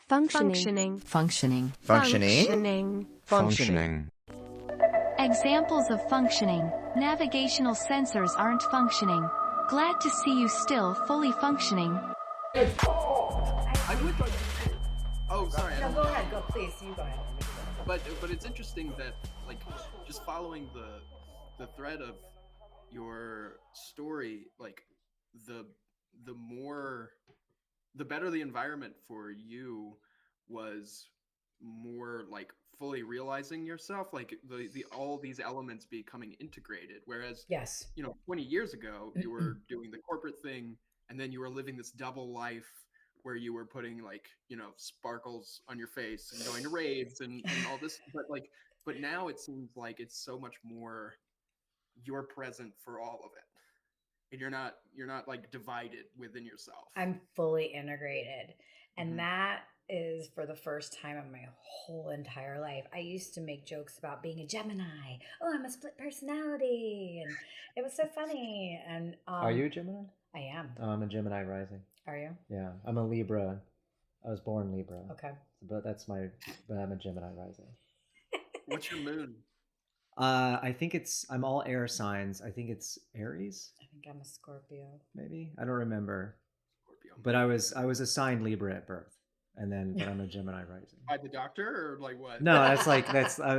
Functioning. Functioning. Functioning. Functioning. Examples of functioning. Navigational sensors aren't functioning. Glad to see you still fully functioning. I would like. Oh, sorry. No, go ahead. Go, please. You go ahead. But it's interesting that, like, just following the thread of your story, like the better the environment for you was, more like fully realizing yourself, like the all these elements becoming integrated. Whereas, Yes. 20 years ago, you were doing the corporate thing, and then you were living this double life where you were putting, like, sparkles on your face and going to raves and all this. But now it seems like it's so much more, you're present for all of it, and you're not like divided within yourself. I'm fully integrated. And Mhm. that is for the first time in my whole entire life. I used to make jokes about being a Gemini. Oh, I'm a split personality. And it was so funny. And Are you a Gemini? I am. I'm a Gemini rising. Are you? Yeah, I'm a Libra. I was born Libra. Okay. But I'm a Gemini rising. What's your moon? I think I'm all air signs. I think it's Aries, I think I'm a Scorpio. maybe. I don't remember. Scorpio. But I was assigned Libra at birth, but I'm a Gemini rising. By the doctor, or like what? No, I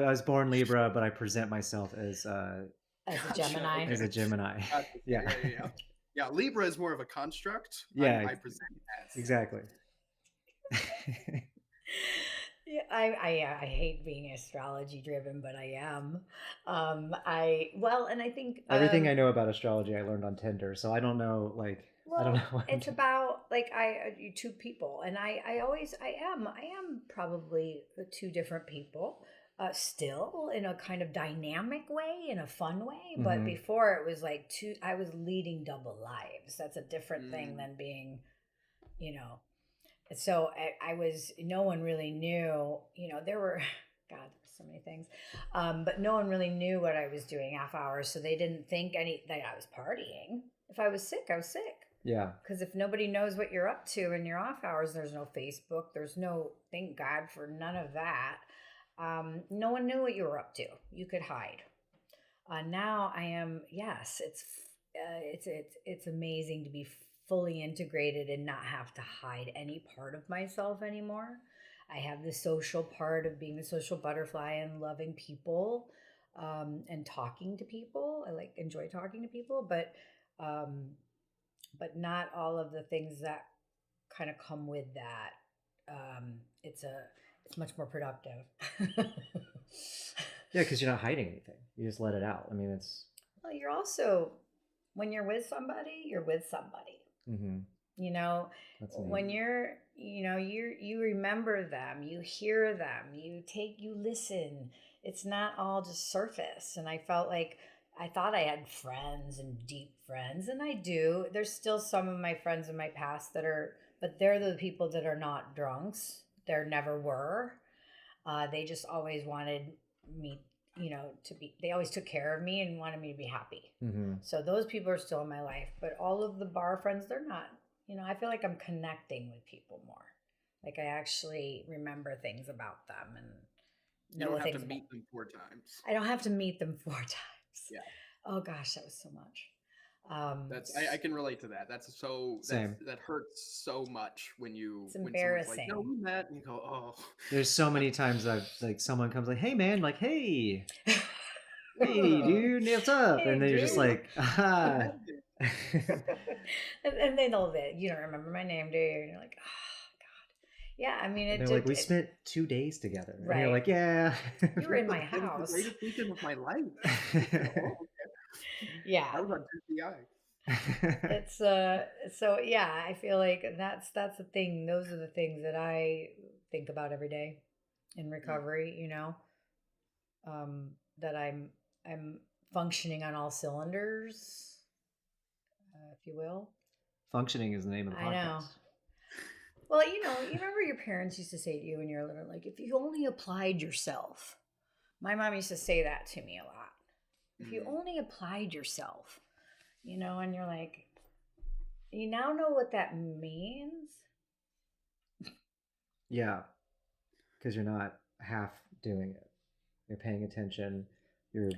was born Libra, but I present myself as As a Gotcha. Gemini. as a Gemini. Gotcha. Yeah. Yeah, Libra is more of a construct. Yeah, I present it as. Exactly. Yeah, I hate being astrology driven, but I am. And I think Everything I know about astrology I learned on Tinder, so I don't know, like, I don't know. Well, it's about, like, you two people, and I am probably two different people, still in a kind of dynamic way, in a fun way. But Mhm. before it was like I was leading double lives. That's a different thing than being, So I was. No one really knew. There were, God, there were so many things, but no one really knew what I was doing half hours, so they didn't think that I was partying. If I was sick, I was sick. Yeah. Because if nobody knows what you're up to in your off hours, there's no Facebook, there's no, thank God for none of that. No one knew what you were up to. You could hide. Now I am. Yes, it's amazing to be fully integrated and not have to hide any part of myself anymore. I have the social part of being a social butterfly and loving people, and talking to people. I enjoy talking to people, but not all of the things that kind of come with that. It's much more productive. Yeah, because you're not hiding anything. You just let it out. I mean, it's. Well, you're also, when you're with somebody, you're with somebody. Mm-hmm. That's when you're, you remember them, you hear them, you listen. It's not all just surface. And I felt like, I thought I had friends and deep friends, and I do. There's still some of my friends in my past but they're the people that are not drunks. There never were. They just always wanted me, they always took care of me and wanted me to be happy. Mm-hmm. So those people are still in my life, but all of the bar friends, they're not. I feel like I'm connecting with people more. Like, I actually remember things about them and You don't have to meet them 4 times. I don't have to meet them 4 times. Yeah. Oh gosh, that was so much. I can relate to that. That hurts so much when it's embarrassing. When someone's like, no, we met, and you go, oh. There's so many times someone comes like, hey man, like, hey dude, what's up? Hey, and then you're just like, ah. and they know that you don't remember my name, do you? And you're like, oh God. Yeah, I mean, they're like, we spent 2 days together. Right. And you're like, yeah. You were in my house. The greatest weekend of my life. Yeah. I was on TCI. It's so yeah, I feel like that's the thing. Those are the things that I think about every day in recovery, that I'm functioning on all cylinders, if you will. Functioning is the name of the podcast. I know. Well, you remember your parents used to say to you when you were little, like, if you only applied yourself. My mom used to say that to me a lot. If you only applied yourself, and you're like, you now know what that means. Yeah, because you're not half doing it. You're paying attention. You're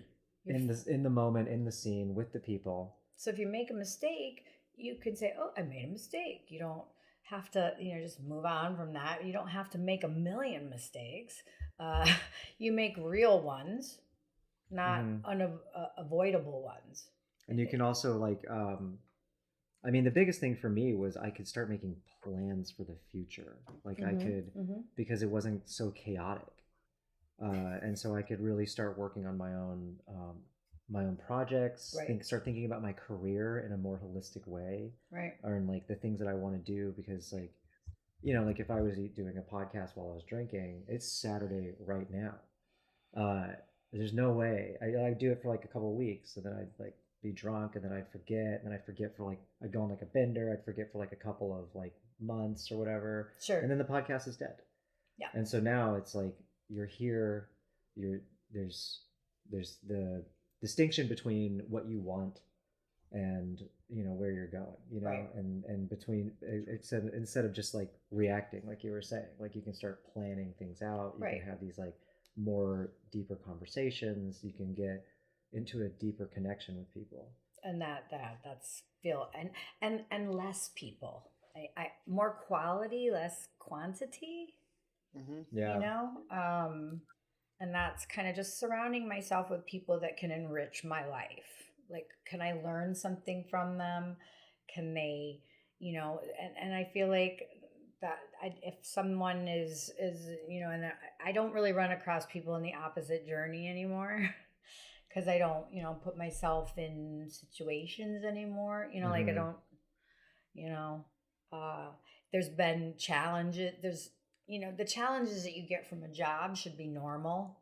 You're in the moment, in the scene with the people. So if you make a mistake, you can say, "Oh, I made a mistake." You don't have to, just move on from that. You don't have to make a million mistakes. Uh, you make real ones, not Hmm. unavoidable ones. I And you can think. also like, I mean, the biggest thing for me was I could start making plans for the future. Like I Mm-hmm. could, Mm-hmm. because it wasn't so chaotic. And so I could really start working on my own projects. Right. Start thinking about my career in a more holistic way, Right. or in like the things that I want to do. Because like, like if I was doing a podcast while I was drinking, it's Saturday right now. Uh, there's no way I do it for like a couple of weeks, and then I'd like be drunk, and then I'd forget, and then I'd forget for like I'd go on like a bender, I'd forget for like a couple of like months or whatever, Sure. and then the podcast is dead. Yeah. And so now it's like you're here, you're there's the distinction between what you want and where you're going, Right. and between instead of just like reacting like you were saying, like you can start planning things out, you can Right. have these like more deeper conversations, you can get into a deeper connection with people. And that's feel and less people. I more quality, less quantity. Mm-hmm. You Yeah. know. And that's kind of just surrounding myself with people that can enrich my life. Like, can I learn something from them? Can they, and I feel like that if someone is and I don't really run across people in the opposite journey anymore. Because I don't, put myself in situations anymore. Like I Mm-hmm. don't, you know, uh, there's been challenges. The challenges that you get from a job should be normal.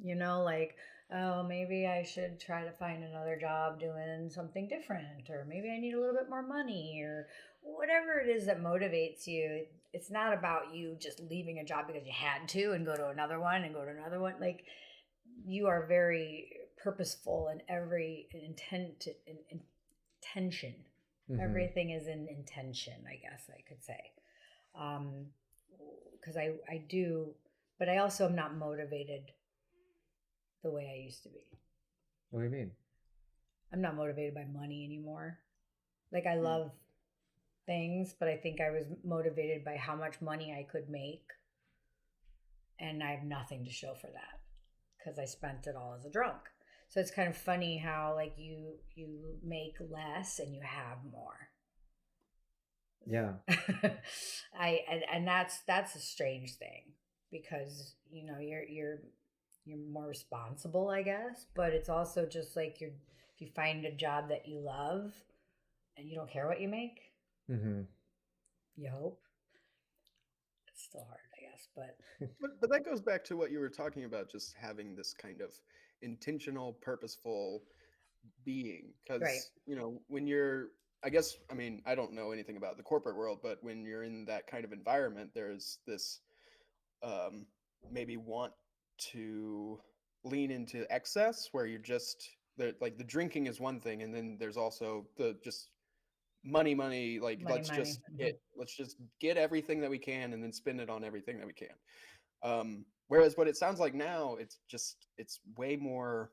Like, oh, maybe I should try to find another job doing something different, or maybe I need a little bit more money, or whatever it is that motivates you. It's not about you just leaving a job because you had to and go to another one and go to another one. Like, you are very purposeful in every intention. Mm-hmm. Everything is in intention, I guess I could say. Because I do, but I also am not motivated the way I used to be. What do you mean? I'm not motivated by money anymore. Like, I love things, but I think I was motivated by how much money I could make, and I have nothing to show for that because I spent it all as a drunk. So it's kind of funny how like you make less and you have more. Yeah. And that's a strange thing because you're more responsible, I guess, but it's also just like if you find a job that you love and you don't care what you make, Mm-hmm. you hope. It's still hard, I guess, but But that goes back to what you were talking about, just having this kind of intentional, purposeful being. right. Because when you're, I guess, I mean, I don't know anything about the corporate world, but when you're in that kind of environment, there's this um, maybe want to lean into excess, where you're just like the drinking is one thing, and then there's also the just money, like Money, money. let's just get everything that we can and then spend it on everything that we can. Whereas what it sounds like now, it's way more,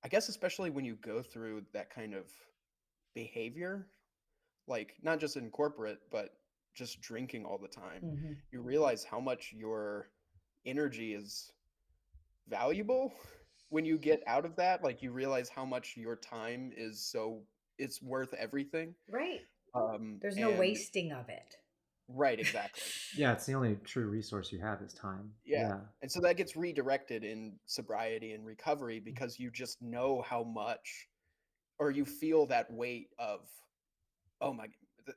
I guess, especially when you go through that kind of behavior, like not just in corporate, but just drinking all the time, Mm-hmm. you realize how much your energy is valuable when you get out of that. Like you realize how much your time is, so it's worth everything. Right. There's no And wasting of it. right, exactly. Yeah, it's the only true resource you have is time. Yeah. Yeah. And so that gets redirected in sobriety and recovery because you just know how much, or you feel that weight of, oh my,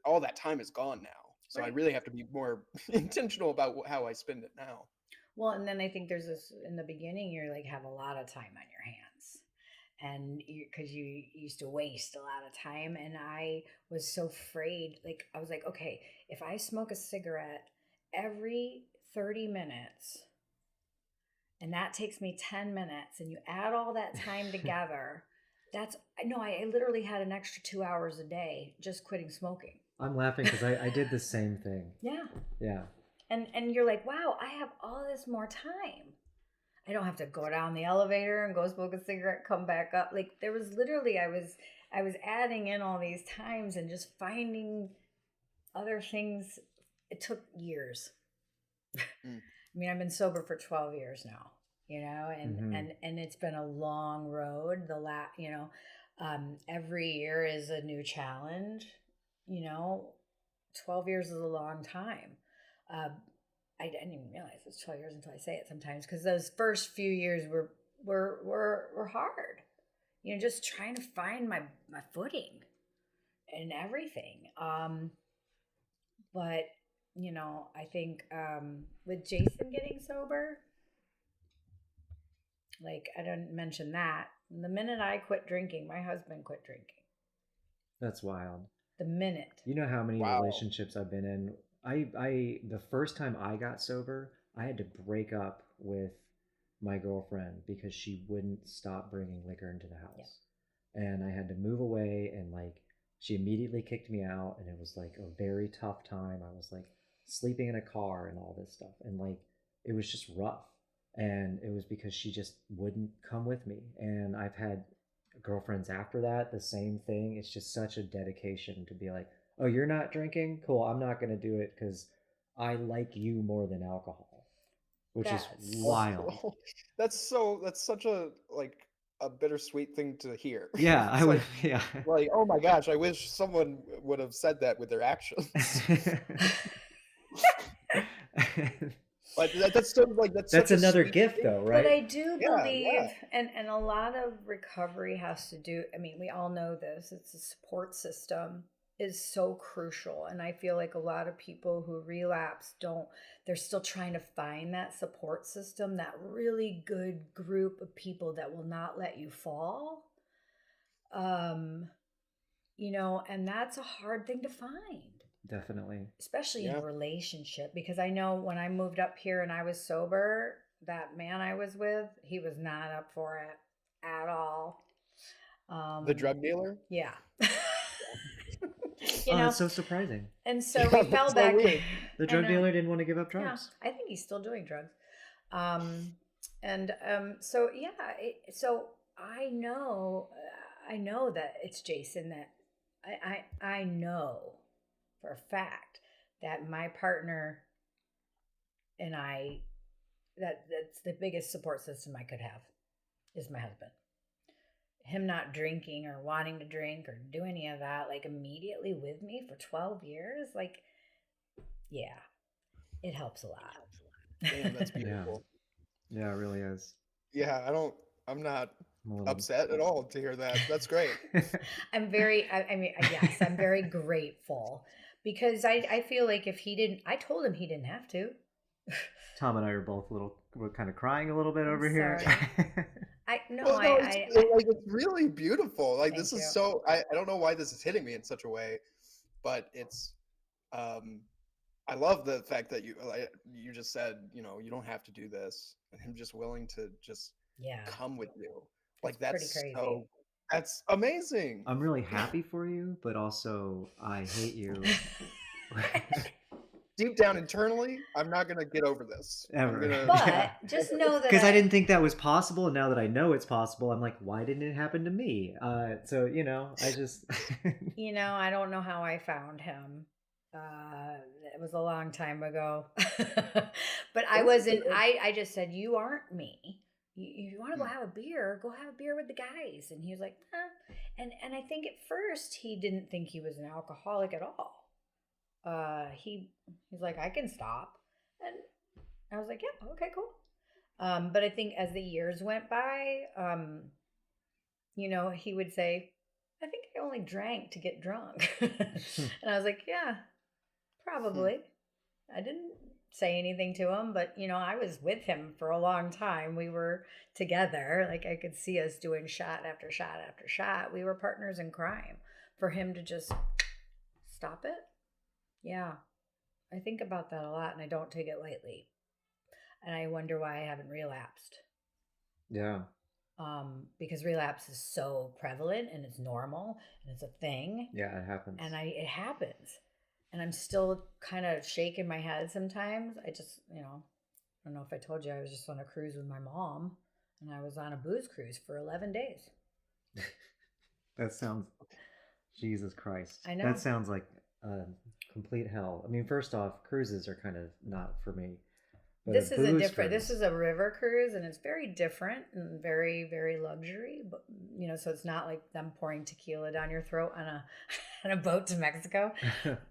all that time is gone now. So I Right. really have to be more intentional about how I spend it now. Well, and then I think there's this in the beginning, you're like have a lot of time on your hands. And because you used to waste a lot of time. And I was so afraid. Like, I was like, okay, if I smoke a cigarette every 30 minutes, and that takes me 10 minutes, and you add all that time together, I literally had an extra 2 hours a day just quitting smoking. I'm laughing because I did the same thing. Yeah. Yeah. And you're like, wow, I have all this more time. I don't have to go down the elevator and go smoke a cigarette, come back up. Like there was literally, I was adding in all these times and just finding other things. It took years. Mm. I mean, I've been sober for 12 years now, you know, and it's been a long road. Every year is a new challenge, you know. 12 years is a long time. I didn't even realize it was 12 years until I say it sometimes, because those first few years were hard. You know, just trying to find my footing and everything. But you know, I think with Jason getting sober, like I didn't mention that. The minute I quit drinking, my husband quit drinking. That's wild. The minute. You know how many Wow. relationships I've been in. I the first time I got sober, I had to break up with my girlfriend because she wouldn't stop bringing liquor into the house. Yep. And I had to move away, and like she immediately kicked me out, and it was like a very tough time. I was like sleeping in a car and all this stuff, and like it was just rough. And it was because she just wouldn't come with me. And I've had girlfriends after that, the same thing. It's just such a dedication to be like, oh, you're not drinking? Cool, I'm not going to do it because I like you more than alcohol, which is wild. That's such a like a bittersweet thing to hear. Yeah, I would. Yeah. Like, oh my gosh, I wish someone would have said that with their actions. But that's sort of like that's another gift, though, right? But I do believe, and a lot of recovery has to do. I mean, we all know this. It's a support system is so crucial, and I feel like a lot of people who relapse don't. They're still trying to find that support system, that really good group of people that will not let you fall. You know, and that's a hard thing to find. Definitely. Especially in a relationship, because I know when I moved up here and I was sober, that man I was with, he was not up for it at all. The drug dealer? Yeah. You know, it's so surprising. And so we fell back. Weird. The drug dealer didn't want to give up drugs. Yeah, I think he's still doing drugs. So yeah, so I know that it's Jason, that I know for a fact that my partner and I, that's the biggest support system I could have, is my husband. Him not drinking or wanting to drink or do any of that, like immediately with me for 12 years, like, yeah, it helps a lot. Damn, that's beautiful. Yeah, it really is. Yeah, I'm not upset at all to hear that. That's great. I'm very grateful, because I feel like if he didn't, I told him he didn't have to. Tom and I are both we're kind of crying a little bit over here. It's really beautiful. Like, this is so, I don't know why this is hitting me in such a way, but it's, I love the fact that you just said, you know, you don't have to do this, and him just willing to just come with you. Like, that's pretty crazy. That's amazing. I'm really happy for you, but also I hate you. Deep down internally, I'm not going to get over this. Ever. But just know that, because I didn't think that was possible, and now that I know it's possible, I'm like, why didn't it happen to me? So, you know, I just... You know, I don't know how I found him. It was a long time ago. But I just said, you aren't me. You want to go have a beer with the guys. And he was like, and I think at first he didn't think he was an alcoholic at all. He's like, I can stop. And I was like, yeah, okay, cool. But I think as the years went by, you know, he would say, I think I only drank to get drunk. And I was like, yeah, probably. I didn't say anything to him, but you know, I was with him for a long time. We were together. Like, I could see us doing shot after shot after shot. We were partners in crime. For him to just stop it. Yeah. I think about that a lot, and I don't take it lightly. And I wonder why I haven't relapsed. Yeah. Because relapse is so prevalent, and it's normal, and it's a thing. Yeah, it happens. And it happens. and I'm still kind of shaking my head sometimes. I just, I don't know if I told you, I was just on a cruise with my mom, and I was on a booze cruise for 11 days. That sounds, Jesus Christ. I know. That sounds like complete hell. I mean, first off, cruises are kind of not for me. But this is a different. cruise, This is a river cruise, and it's very different and very, very luxury. But so it's not like them pouring tequila down your throat on a on a boat to Mexico.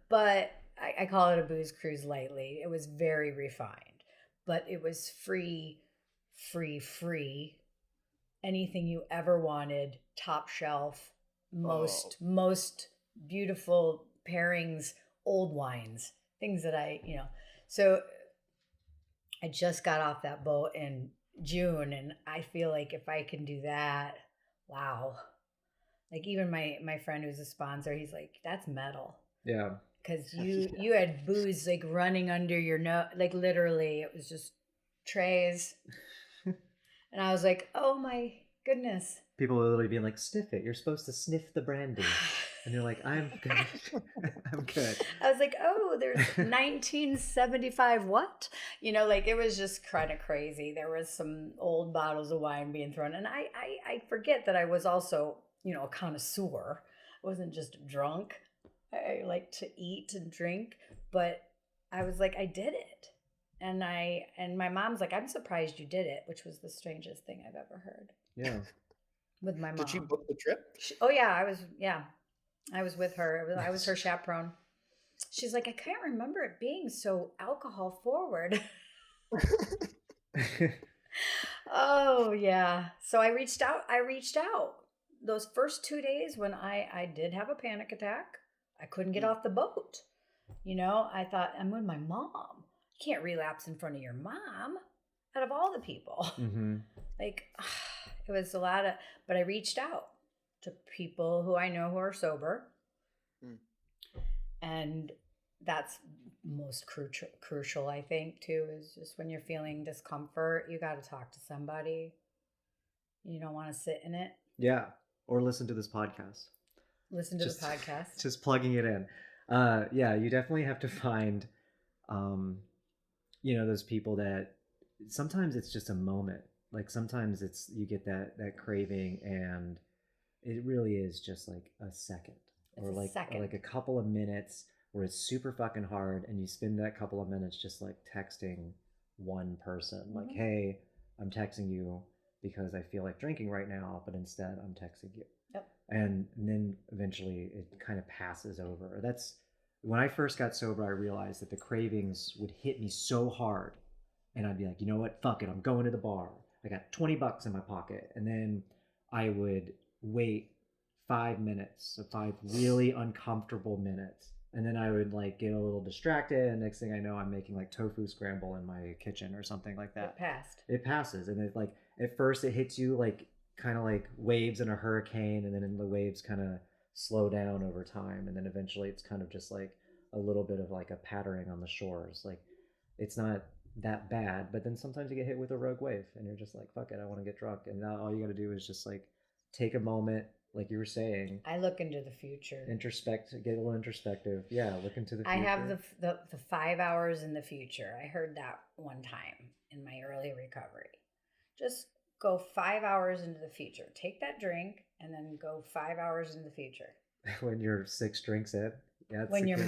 But I call it a booze cruise lightly. It was very refined, but it was free. Anything you ever wanted, top shelf, most beautiful pairings, old wines, things that so I just got off that boat in June, and I feel like if I can do that, wow. Like even my friend who's a sponsor, he's like, that's metal. Yeah. Because you had booze like running under your nose, like literally it was just trays. And I was like, oh my goodness. People are literally being like, sniff it. You're supposed to sniff the brandy. And you're like, I'm good. I'm good. I was like, oh, there's 1975 what? Like it was just kind of crazy. There was some old bottles of wine being thrown. And I forget that I was also, a connoisseur. I wasn't just drunk. I like to eat and drink. But I was like, I did it. And my mom's like, I'm surprised you did it, which was the strangest thing I've ever heard. Yeah. With my mom. Did she book the trip? I was with her. I was her chaperone. She's like, I can't remember it being so alcohol forward. Oh, yeah. So I reached out. Those first 2 days when I did have a panic attack, I couldn't get off the boat. I thought, I'm with my mom. You can't relapse in front of your mom out of all the people. Mm-hmm. Like, it was a lot but I reached out to people who I know who are sober. And that's most crucial, I think, too, is just when you're feeling discomfort, you got to talk to somebody. You don't want to sit in it. Yeah. Or listen to this podcast. Listen to the podcast. Just plugging it in. Yeah, you definitely have to find, those people that sometimes it's just a moment. Like sometimes you get that craving and it really is just like a second. Or like a couple of minutes where it's super fucking hard and you spend that couple of minutes just like texting one person. Mm-hmm. Like, hey, I'm texting you because I feel like drinking right now, but instead I'm texting you. Yep. And then eventually it kind of passes over. That's when I first got sober, I realized that the cravings would hit me so hard and I'd be like, you know what? Fuck it. I'm going to the bar. I got $20 in my pocket. And then I would wait 5 minutes, 5 really uncomfortable minutes. And then I would like get a little distracted. And next thing I know, I'm making like tofu scramble in my kitchen or something like that. It passes. And it like, at first it hits you like kind of like waves in a hurricane. And then the waves kind of slow down over time. And then eventually it's kind of just like a little bit of like a pattering on the shores. Like it's not that bad, but then sometimes you get hit with a rogue wave and you're just like, fuck it, I want to get drunk. And now all you got to do is just like take a moment, like you were saying. I look into the future. Introspect, get a little introspective. Yeah, look into the future. I have the 5 hours in the future. I heard that one time in my early recovery. Just go 5 hours into the future. Take that drink and then go 5 hours in the future. When you're 6 drinks in. Yeah, when you're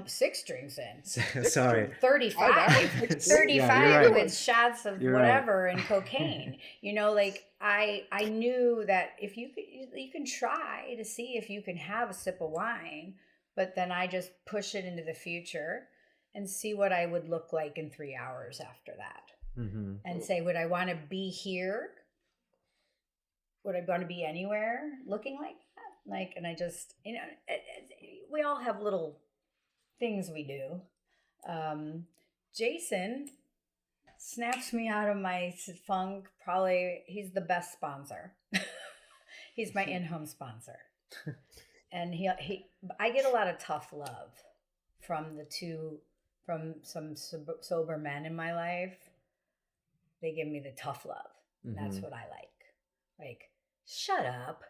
6 drinks in. Sorry. 35. 35 yeah, right. With shots of whatever right. And cocaine. Like I knew that if you can try to see if you can have a sip of wine, but then I just push it into the future and see what I would look like in 3 hours after that. Mm-hmm. And say, would I want to be here? Would I want to be anywhere looking like that? Like, and I just, we all have little things we do. Jason snaps me out of my funk. Probably he's the best sponsor. He's my in-home sponsor. And I get a lot of tough love from some sober men in my life. They give me the tough love. Mm-hmm. That's what I like. Like, shut up.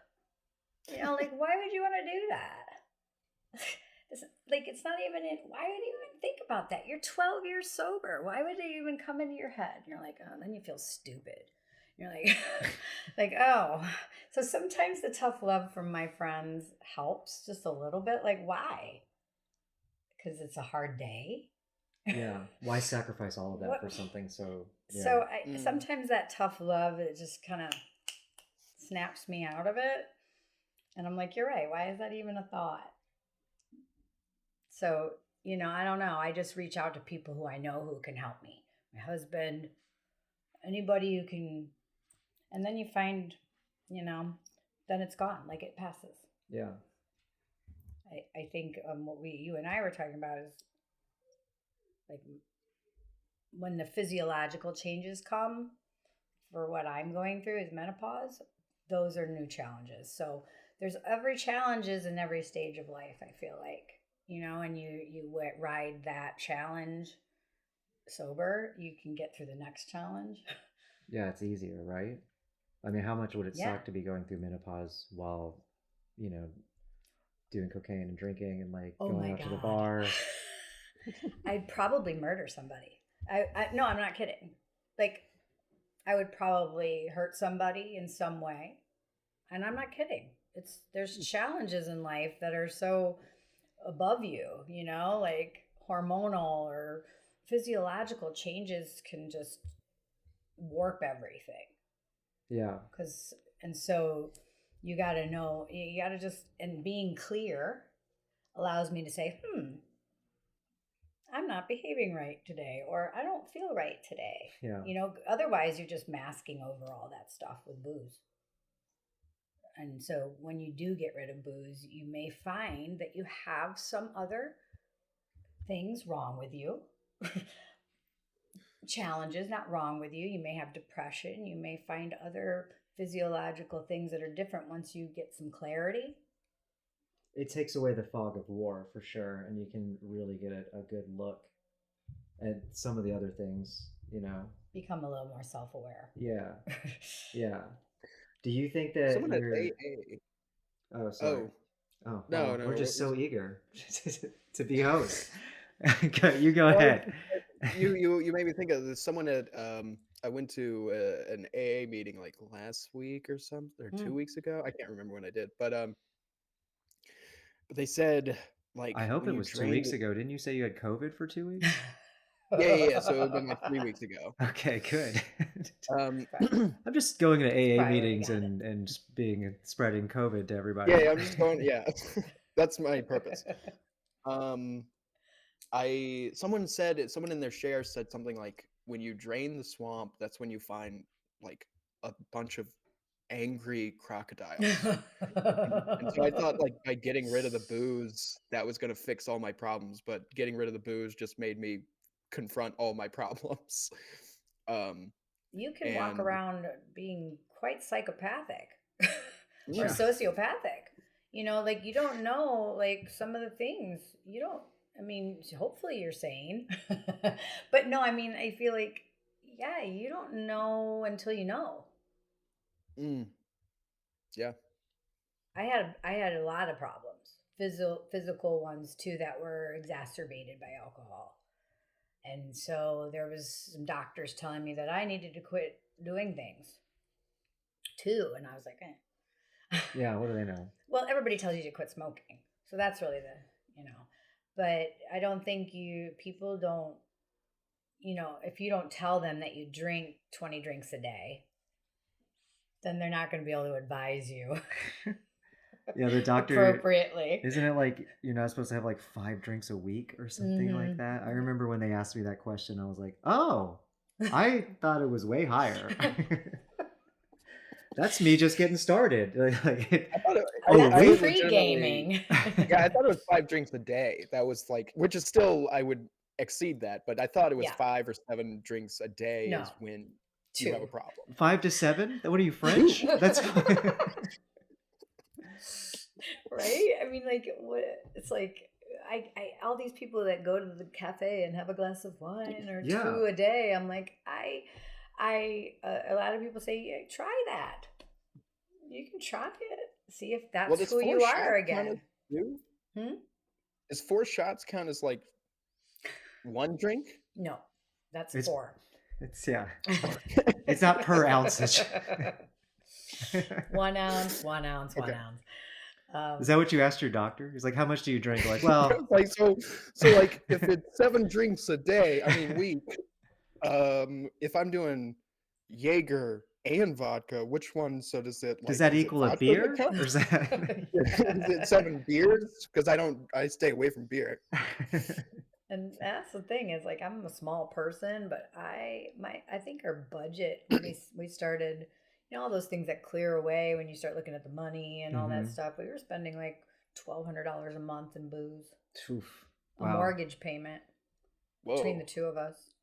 Like, why would you want to do that? it's not even why would you even think about that? You're 12 years sober. Why would it even come into your head? You're like, oh, then you feel stupid. You're like, like, oh. So sometimes the tough love from my friends helps just a little bit. Like, why? Because it's a hard day. Yeah. Why sacrifice all of that for something so... Yeah. So sometimes that tough love, it just kind of snaps me out of it. And I'm like, you're right. Why is that even a thought? So, I don't know. I just reach out to people who I know who can help me. My husband, anybody who can. And then you find, then it's gone. Like it passes. Yeah. I think what you and I were talking about is like when the physiological changes come for what I'm going through is menopause, those are new challenges. So there's every challenges in every stage of life, I feel like, and you ride that challenge sober, you can get through the next challenge. Yeah, it's easier, right? I mean, how much would it suck to be going through menopause while, doing cocaine and drinking and like going out to the bar? I'd probably murder somebody. No, I'm not kidding. Like, I would probably hurt somebody in some way. And I'm not kidding. There's challenges in life that are so above you, like hormonal or physiological changes can just warp everything. Yeah. And so you got to know, you got to and being clear allows me to say, I'm not behaving right today, or I don't feel right today. Yeah. Otherwise you're just masking over all that stuff with booze. And so when you do get rid of booze, you may find that you have some other things wrong with you. Challenges, not wrong with you. You may have depression. You may find other physiological things that are different once you get some clarity. It takes away the fog of war for sure, and you can really get a good look at some of the other things, Become a little more self-aware. Yeah. Yeah. Do you think that someone you're... at AA... Oh, sorry. Oh, no, we're just so eager to be hosts. You go ahead. You made me think of this. Someone at I went to an AA meeting like last week or something, or 2 weeks ago. I can't remember when I did, but they said like, I hope it was 2 weeks ago. Didn't you say you had COVID for 2 weeks? Yeah. So it would have been like 3 weeks ago. Okay, good. I'm just going to AA meetings and just spreading COVID to everybody. Yeah, I'm just going. Yeah, that's my purpose. Someone in their share said something like, when you drain the swamp, that's when you find like a bunch of angry crocodiles. And so I thought like by getting rid of the booze, that was going to fix all my problems, but getting rid of the booze just made me confront all my problems. You can walk around being quite psychopathic or sociopathic. Like you don't know like some of the things you don't. I mean, hopefully you're sane, but no. I mean, I feel like you don't know until you know. Yeah. I had a lot of problems, physical ones too, that were exacerbated by alcohol. And so there was some doctors telling me that I needed to quit doing things too. And I was like, Yeah, what do they know? Well, everybody tells you to quit smoking. So that's really but I don't think people don't, if you don't tell them that you drink 20 drinks a day, then they're not going to be able to advise you. Yeah, the doctor appropriately. Isn't it like you're not supposed to have like 5 drinks a week or something like that? I remember when they asked me that question, I was like, oh, I thought it was way higher. That's me just getting started. That's pre-gaming. Yeah, I thought it was 5 drinks a day. That was like, which is still, I would exceed that, but I thought it was 5 or 7 drinks a day is when you have a problem. 5 to 7? What are you, French? That's right. I mean, like, what? It's like I all these people that go to the cafe and have a glass of wine or 2 a day. I'm like, a lot of people say, try that. You can try it. See if that's who you are again. Is 4 shots count as like one drink? No, that's It's 4. It's it's not per ounceage. 1 ounce, 1 ounce, 1 Okay. ounce. Is that what you asked your doctor? He's like, how much do you drink? Like, well, Like so like if it's 7 drinks a day, I mean week, if I'm doing Jaeger and vodka, which one? So does it like does that is it equal a vodka that beer? counts? Or is that Is it 7 beers? Because I stay away from beer. And that's the thing is like I'm a small person, but I think our budget we started, all those things that clear away when you start looking at the money and all that Mhm. stuff. We were spending like $1,200 a month in booze, Oof. a Wow. mortgage payment between Whoa. the two of us.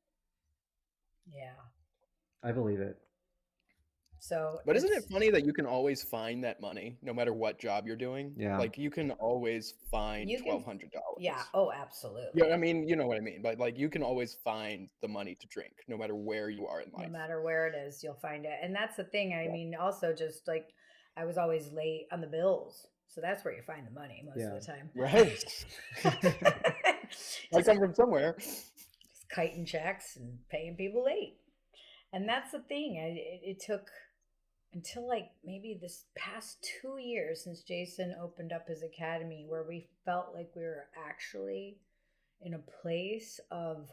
Yeah. I believe it. So, But isn't it it's- funny that you can always find that money no matter what job you're doing? Yeah. Like you can always find You can- $1,200. Yeah. Oh, absolutely. Yeah, I mean, you know what I mean. But like you can always find the money to drink no matter where you are in No life. matter where it is, you'll find it. And that's the thing. I Yeah. mean, also just like I was always late on the bills. So that's where you find the money most Yeah. of the time. Right. I come from somewhere. Just kiting checks and paying people late. And that's the thing. It took until like maybe this past 2 years since Jason opened up his academy where we felt like we were actually in a place of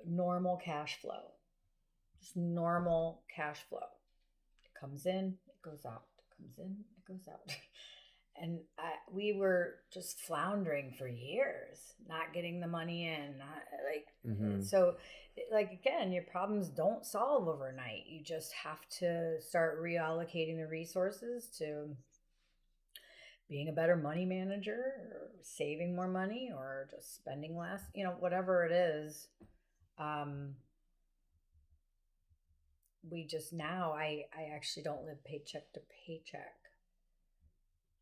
normal cash flow. Just normal cash flow. It comes in, it goes out. It comes in, it goes out. And we were just floundering for years, not getting the money in, not like Mhm. so. Like again, your problems don't solve overnight. You just have to start reallocating the resources to being a better money manager, or saving more money, or just spending less. Whatever it is. We just now I actually don't live paycheck to paycheck.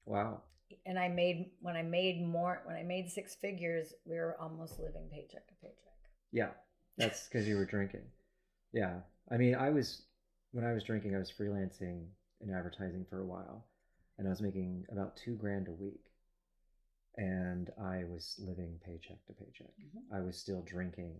Wow. And when I made 6 figures, we were almost living paycheck to paycheck. Yeah. That's because you were drinking. Yeah. I mean, when I was drinking, I was freelancing in advertising for a while, and I was making about $2,000 a week. And I was living paycheck to paycheck. Mhm. I was still drinking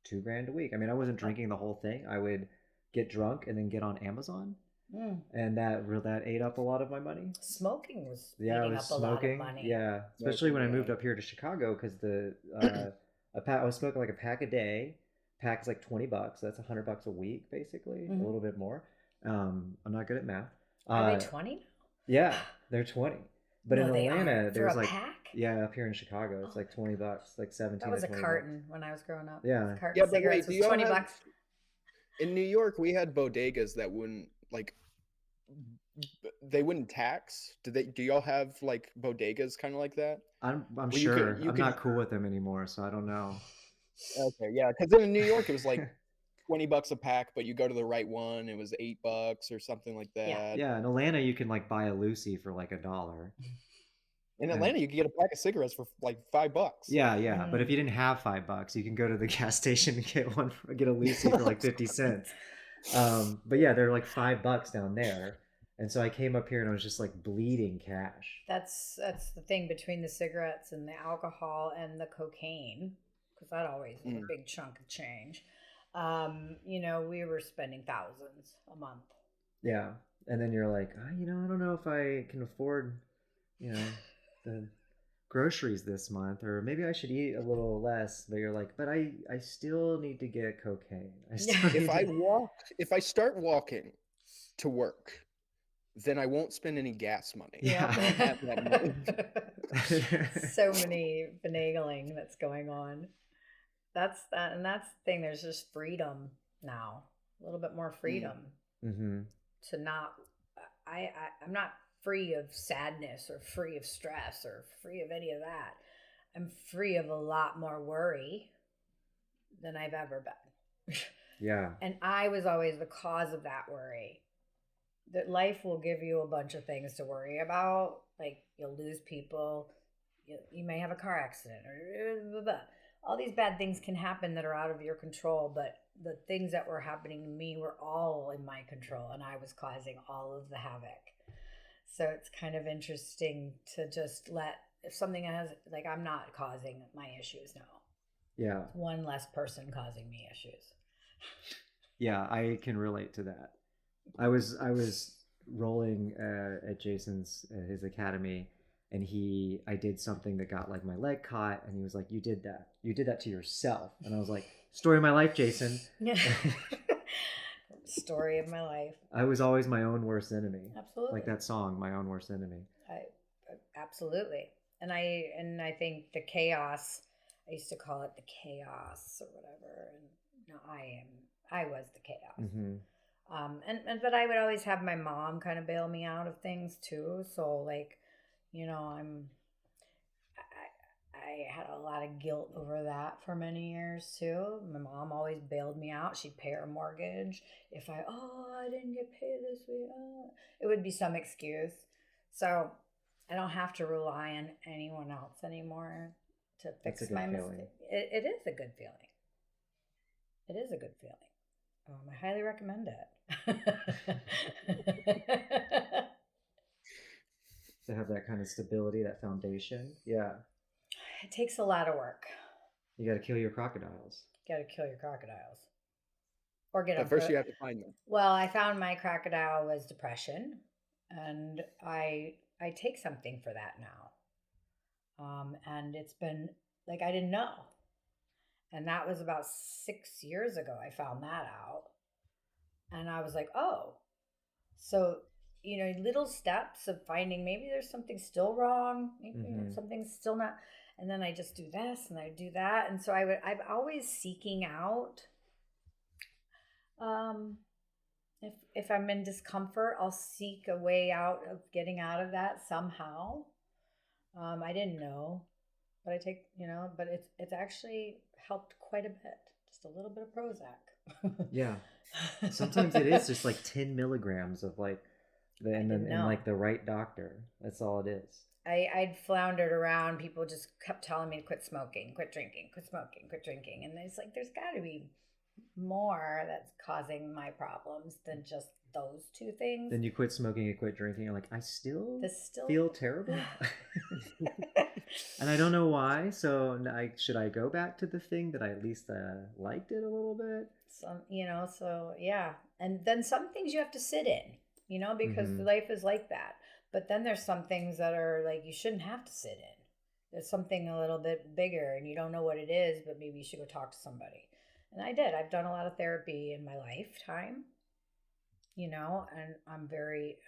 $2,000 a week. I mean, I wasn't drinking the whole thing. I would get drunk and then get on Amazon, and that ate up a lot of my money. Smoking was Yeah, I eating was up a lot of smoking. money. Yeah, especially when I Smoking, moved yeah. up here to Chicago because I was smoking like a pack a day. Pack is like $20. That's $100 a week, basically, Mhm. a little bit more. I'm not good at math. Are they 20? Yeah, they're 20. But No, in they Atlanta, aren't. For there's a like pack? yeah, up here in Chicago, it's Oh like my $20, like 17. That was to a 20 carton bucks. when I was growing up. Yeah. A carton Yeah, of but cigarettes wait, do was y'all 20 have bucks. in New York we had bodegas that wouldn't like they wouldn't tax. Do y'all have like bodegas kind of like that? I'm Where sure. you I'm could not cool with them anymore, so I don't know. Okay, yeah, because in New York it was like $20 a pack, but you go to the right one, it was $8 or something like Yeah. that. Yeah, in Atlanta you can like buy a Lucy for like $1. In Atlanta, you could get a pack of cigarettes for like $5. Yeah, yeah. But if Mhm. you didn't have $5, you can go to the gas station and get a Lucy for like 50 cents. But yeah, they're like $5 down there. And so I came up here and I was just like bleeding cash. That's the thing between the cigarettes and the alcohol and the cocaine, because that always is a big chunk of change. We were spending thousands a month. Yeah. And then you're like, I don't know if I can afford, the groceries this month, or maybe I should eat a little less. But you're like, but I still need to get cocaine. I still need If I start walking to work, then I won't spend any gas money. Yeah. I have that money. So many finagling that's going on. That's the thing. There's just freedom now, a little bit more freedom Mm-hmm. to not. I'm not free of sadness or free of stress or free of any of that. I'm free of a lot more worry than I've ever been. Yeah. And I was always the cause of that worry. That life will give you a bunch of things to worry about. Like you'll lose people, you may have a car accident, or blah, blah, blah. All these bad things can happen that are out of your control. But the things that were happening to me were all in my control, and I was causing all of the havoc. So it's kind of interesting to just let if something has, like, I'm not causing my issues now. Yeah. It's one less person causing me issues. Yeah, I can relate to that. I was rolling at Jason's his academy, and I did something that got like my leg caught, and he was like, "You did that to yourself," and I was like, "Story of my life, Jason." Story of my life. I was always my own worst enemy. Absolutely. Like that song, "My Own Worst Enemy." Absolutely. And I think the chaos, I used to call it the chaos or whatever, and no, I was the chaos. Mm-hmm. But I would always have my mom kind of bail me out of things too. So, like, you know, I had a lot of guilt over that for many years too. My mom always bailed me out. She'd pay her mortgage. If I didn't get paid this week, it would be some excuse. So I don't have to rely on anyone else anymore to fix my mistake. It is a good feeling. It is a good feeling. I highly recommend it. To have that kind of stability, that foundation. Yeah. It takes a lot of work. You got to kill your crocodiles. Got to kill your crocodiles. Or get them. But first you have to find them. Well, I found my crocodile was depression, and I take something for that now. And it's been like, I didn't know. And that was about 6 years ago. I found that out. And I was like, oh, so, you know, little steps of finding maybe there's something still wrong. Maybe something's still not. And then I just do this and I do that. And so I'm always seeking out, if I'm in discomfort, I'll seek a way out of getting out of that somehow. I didn't know, but but it's actually helped quite a bit. Just a little bit of Prozac. Yeah. Sometimes it is just like 10 milligrams of like, and like the right doctor. That's all it is. I'd floundered around. People just kept telling me to quit smoking, quit drinking, quit smoking, quit drinking. And it's like, there's got to be more that's causing my problems than just those two things. Then you quit smoking and quit drinking. You're like, I still feel terrible. And I don't know why. So should I go back to the thing that I at least liked it a little bit? So yeah. And then some things you have to sit in, because life is like that. But then there's some things that are like, you shouldn't have to sit in. There's something a little bit bigger and you don't know what it is, but maybe you should go talk to somebody. And I did. I've done a lot of therapy in my lifetime, and I'm very,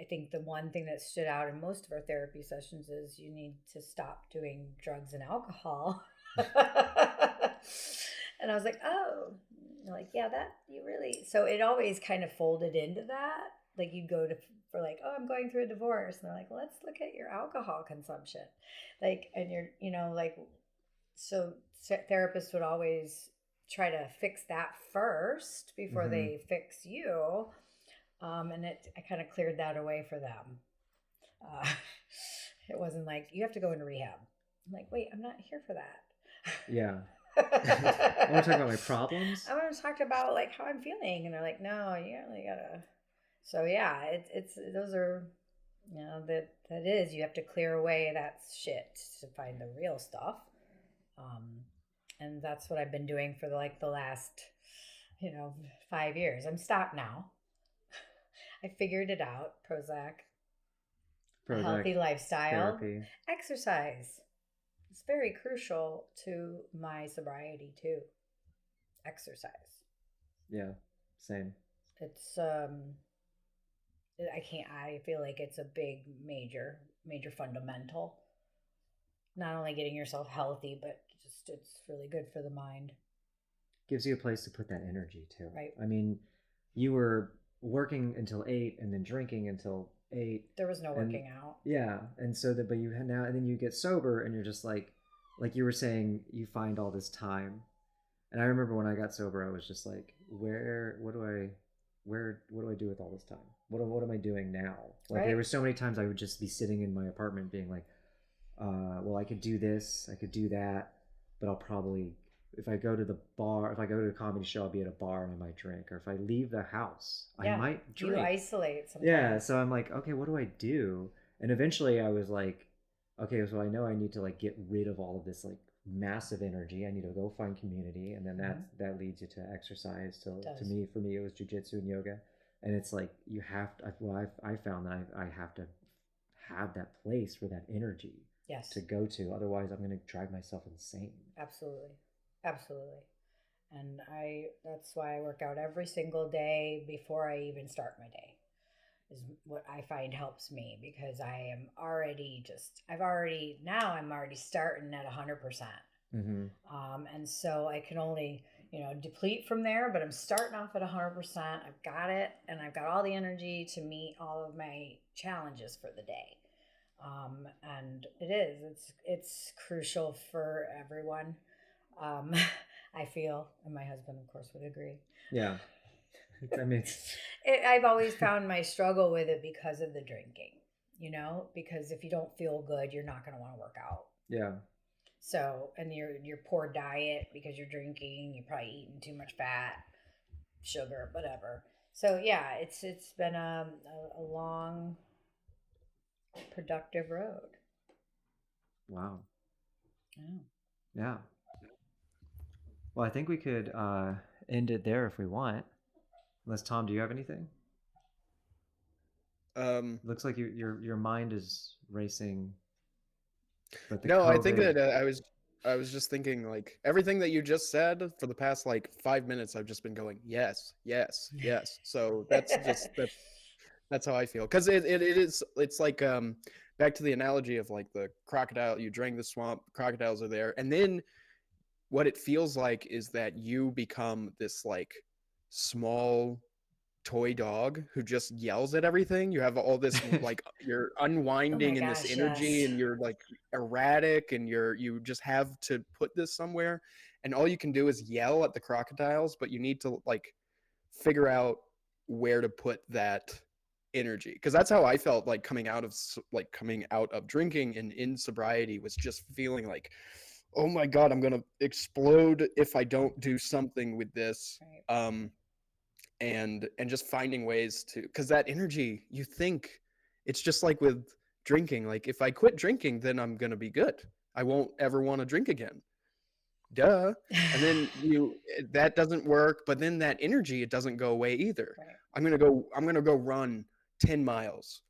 I think the one thing that stood out in most of our therapy sessions is you need to stop doing drugs and alcohol. And I was like, oh, like, yeah, that you really, so it always kind of folded into that. Like you'd go for like, oh, I'm going through a divorce. And they're like, let's look at your alcohol consumption. Like, and you're, like, so therapists would always try to fix that first before they fix you. And I kind of cleared that away for them. It wasn't like, you have to go into rehab. I'm like, wait, I'm not here for that. Yeah. I want to talk about my problems. I want to talk about like how I'm feeling. And they're like, no, you really gotta. So yeah, it's those are, that is, you have to clear away that shit to find the real stuff. And that's what I've been doing for the last, 5 years. I'm stopped now. I figured it out. Prozac, healthy lifestyle, therapy. Exercise. It's very crucial to my sobriety too. Exercise. Yeah, same. It's I feel like it's a big, major fundamental. Not only getting yourself healthy, but just it's really good for the mind. Gives you a place to put that energy too. Right. I mean, you were working until 8 and then drinking until 8. There was no working out. Yeah. And so but you had now, and then you get sober and you're just like you were saying, you find all this time. And I remember when I got sober, I was just like, what do I do with all this time? What am I doing now? Like There were so many times I would just be sitting in my apartment being like, well, I could do this, I could do that, but I'll probably, if I go to the bar, if I go to a comedy show, I'll be at a bar and I might drink. Or if I leave the house, I might drink. You isolate sometimes. Yeah, so I'm like, okay, what do I do? And eventually I was like, okay, so I know I need to like get rid of all of this like massive energy. I need to go find community, and then that leads you to exercise. To me, for me, it was jujitsu and yoga, and it's like you have to. Well, I found that I have to have that place for that energy to go to. Otherwise, I'm going to drive myself insane. Absolutely, absolutely. And that's why I work out every single day before I even start my day, is what I find helps me, because I'm already starting at 100%. And so I can only, deplete from there, but I'm starting off at 100%. I've got it, and I've got all the energy to meet all of my challenges for the day. And it's crucial for everyone. I feel, and my husband, of course, would agree. Yeah. I mean, I've always found my struggle with it because of the drinking, because if you don't feel good, you're not going to want to work out. Yeah. So, and your poor diet because you're drinking, you're probably eating too much fat, sugar, whatever. So yeah, it's been a long, productive road. Wow. Oh. Yeah. Well, I think we could end it there if we want. Unless, Tom, do you have anything? Looks like your mind is racing. But no, COVID... I think that I was just thinking, like, everything that you just said for the past like 5 minutes, I've just been going yes, yes, yes. So that's just that's how I feel, because it's like back to the analogy of like the crocodile. You drain the swamp, crocodiles are there, and then what it feels like is that you become this like small toy dog who just yells at everything. You have all this like you're unwinding in this energy, and you're like erratic, and you just have to put this somewhere, and all you can do is yell at the crocodiles, but you need to like figure out where to put that energy, because that's how I felt like coming out of drinking and in sobriety, was just feeling like, oh my God, I'm gonna explode if I don't do something with this. Right. And just finding ways to, because that energy, you think it's just like with drinking, like if I quit drinking, then I'm gonna be good, I won't ever want to drink again, duh. And then that doesn't work, but then that energy, it doesn't go away either. Right. I'm gonna go run 10 miles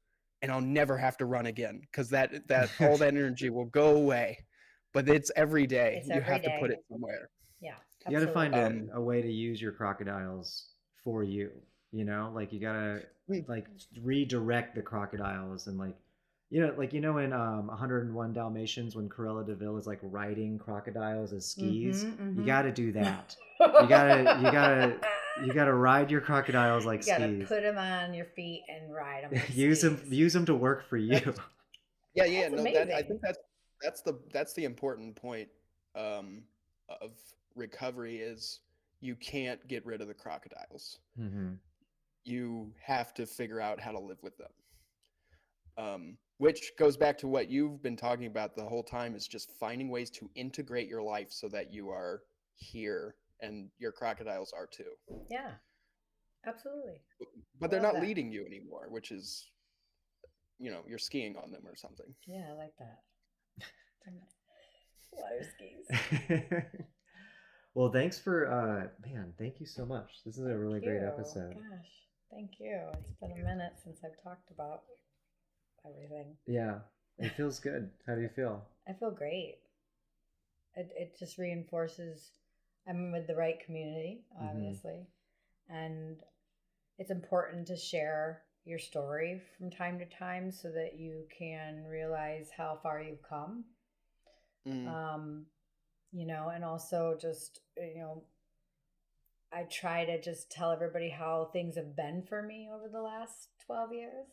and I'll never have to run again, because that all that energy will go away. But it's every day. You have to put it somewhere. Yeah. Absolutely. You got to find a way to use your crocodiles for you, like you got to like redirect the crocodiles, and like, in 101 Dalmatians, when Cruella de Vil is like riding crocodiles as skis, you got to do that. you got to ride your crocodiles like skis. You got to put them on your feet and ride them. Like use them to work for you. Yeah. No, I think that's the important point of recovery, is you can't get rid of the crocodiles. You have to figure out how to live with them. Which goes back to what you've been talking about the whole time, is just finding ways to integrate your life so that you are here and your crocodiles are too. Yeah, absolutely. But they're not leading you anymore, which is, you're skiing on them or something. Yeah, I like that. Water skis. Well, thanks for thank you so much. This is a really great episode. Gosh, thank you. It's been a minute since I've talked about everything. Yeah, it feels good. How do you feel? I feel great. It just reinforces I'm with the right community, obviously. And it's important to share your story from time to time so that you can realize how far you've come. And also just, I try to just tell everybody how things have been for me over the last 12 years.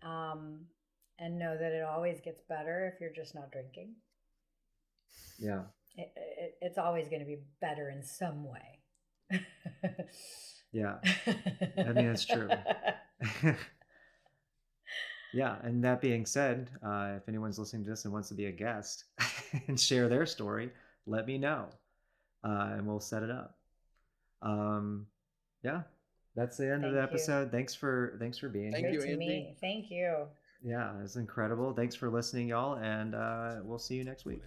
And know that it always gets better if you're just not drinking. Yeah. It's always going to be better in some way. Yeah. I mean, it's true. Yeah, and that being said, if anyone's listening to this and wants to be a guest and share their story, let me know, and we'll set it up. Yeah, that's the end of the episode. Thanks for being here. Thank you, Angie. Thank you. Yeah, it's incredible. Thanks for listening, y'all, and we'll see you next week.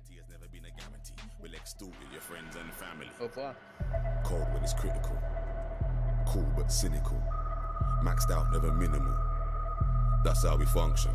We'll extort your friends and family. Au revoir. Cold when it's critical. Cool but cynical. Maxed out, never minimal. That's how we function.